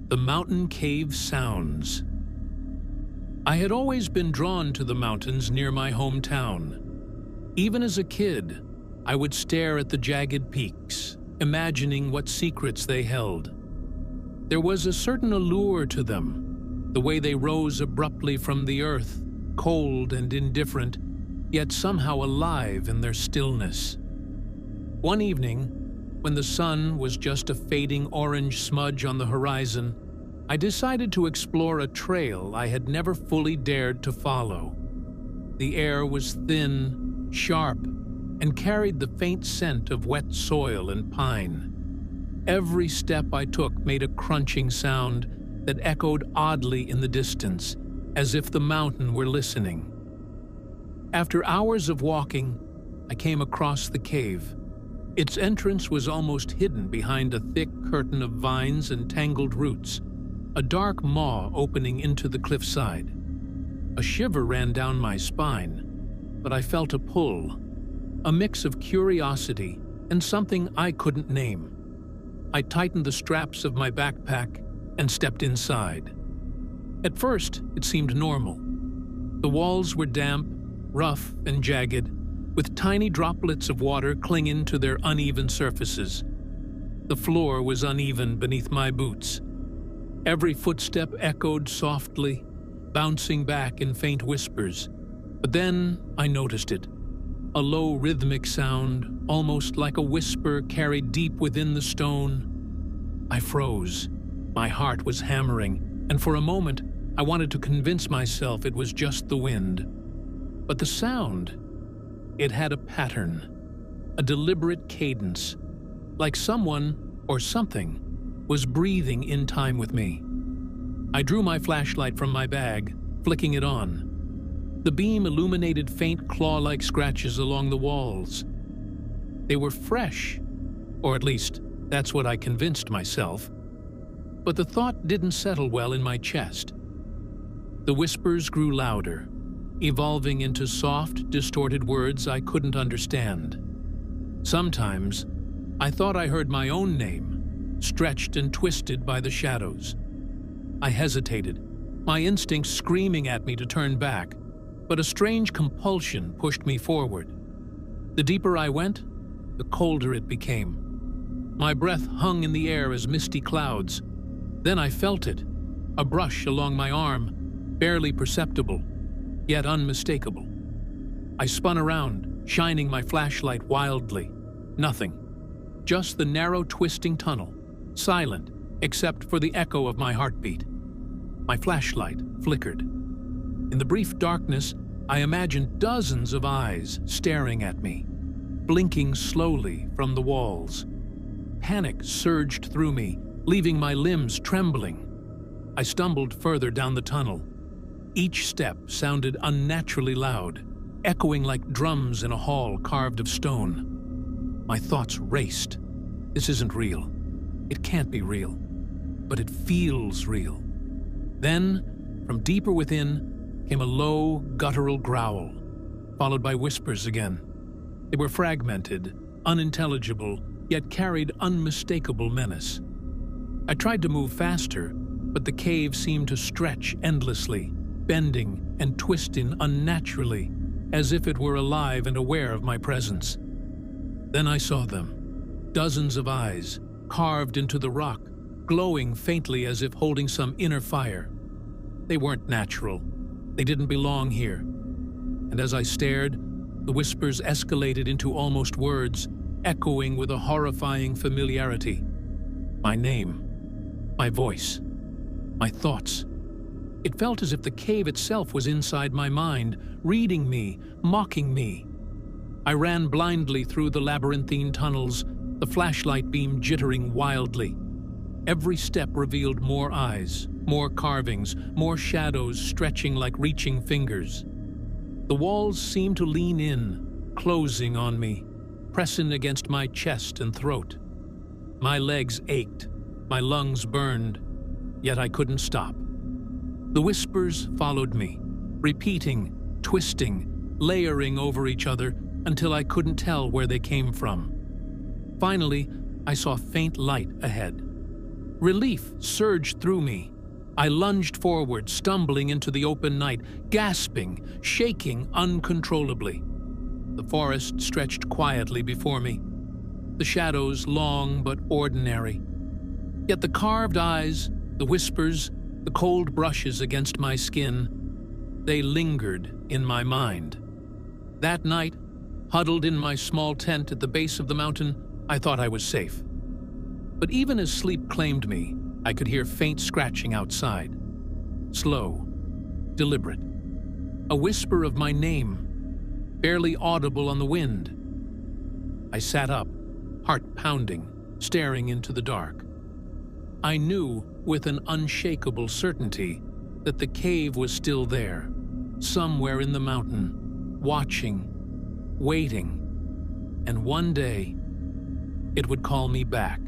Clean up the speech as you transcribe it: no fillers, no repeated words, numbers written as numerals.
The mountain cave sounds. I had always been drawn to the mountains near my hometown. Even as a kid, I would stare at the jagged peaks, imagining what secrets they held. There was a certain allure to them, the way they rose abruptly from the earth, cold and indifferent, yet somehow alive in their stillness. One evening, when the sun was just a fading orange smudge on the horizon, I decided to explore a trail I had never fully dared to follow. The air was thin, sharp, and carried the faint scent of wet soil and pine. Every step I took made a crunching sound that echoed oddly in the distance, as if the mountain were listening. After hours of walking, I came across the cave. Its entrance was almost hidden behind a thick curtain of vines and tangled roots, a dark maw opening into the cliffside. A shiver ran down my spine, but I felt a pull, a mix of curiosity and something I couldn't name. I tightened the straps of my backpack and stepped inside. At first, it seemed normal. The walls were damp, rough, and jagged, with tiny droplets of water clinging to their uneven surfaces. The floor was uneven beneath my boots. Every footstep echoed softly, bouncing back in faint whispers. But then I noticed it. A low rhythmic sound, almost like a whisper carried deep within the stone. I froze. My heart was hammering, and for a moment I wanted to convince myself it was just the wind. But the sound, it had a pattern, a deliberate cadence, like someone or something was breathing in time with me. I drew my flashlight from my bag, flicking it on. The beam illuminated faint claw-like scratches along the walls. They were fresh, or at least that's what I convinced myself. But the thought didn't settle well in my chest. The whispers grew louder, evolving into soft, distorted words I couldn't understand. Sometimes, I thought I heard my own name, stretched and twisted by the shadows. I hesitated, my instincts screaming at me to turn back, but a strange compulsion pushed me forward. The deeper I went, the colder it became. My breath hung in the air as misty clouds. Then I felt it, a brush along my arm, barely perceptible, yet unmistakable. I spun around, shining my flashlight wildly. Nothing. Just the narrow, twisting tunnel, silent except for the echo of my heartbeat. My flashlight flickered. In the brief darkness, I imagined dozens of eyes staring at me, blinking slowly from the walls. Panic surged through me, leaving my limbs trembling. I stumbled further down the tunnel. Each step sounded unnaturally loud, echoing like drums in a hall carved of stone. My thoughts raced. This isn't real. It can't be real. But it feels real. Then, from deeper within, came a low, guttural growl, followed by whispers again. They were fragmented, unintelligible, yet carried unmistakable menace. I tried to move faster, but the cave seemed to stretch endlessly, bending and twisting unnaturally, as if it were alive and aware of my presence. Then I saw them. Dozens of eyes, carved into the rock, glowing faintly as if holding some inner fire. They weren't natural. They didn't belong here. And as I stared, the whispers escalated into almost words, echoing with a horrifying familiarity. My name, my voice, my thoughts. It felt as if the cave itself was inside my mind, reading me, mocking me. I ran blindly through the labyrinthine tunnels, the flashlight beam jittering wildly. Every step revealed more eyes, more carvings, more shadows stretching like reaching fingers. The walls seemed to lean in, closing on me, pressing against my chest and throat. My legs ached, my lungs burned, yet I couldn't stop. The whispers followed me, repeating, twisting, layering over each other until I couldn't tell where they came from. Finally, I saw faint light ahead. Relief surged through me. I lunged forward, stumbling into the open night, gasping, shaking uncontrollably. The forest stretched quietly before me, the shadows long but ordinary. Yet the carved eyes, the whispers, the cold brushes against my skin, they lingered in my mind. That night, huddled in my small tent at the base of the mountain, I thought I was safe. But even as sleep claimed me, I could hear faint scratching outside. Slow, deliberate. A whisper of my name, barely audible on the wind. I sat up, heart pounding, staring into the dark. I knew with an unshakable certainty that the cave was still there, somewhere in the mountain, watching, waiting, and one day it would call me back.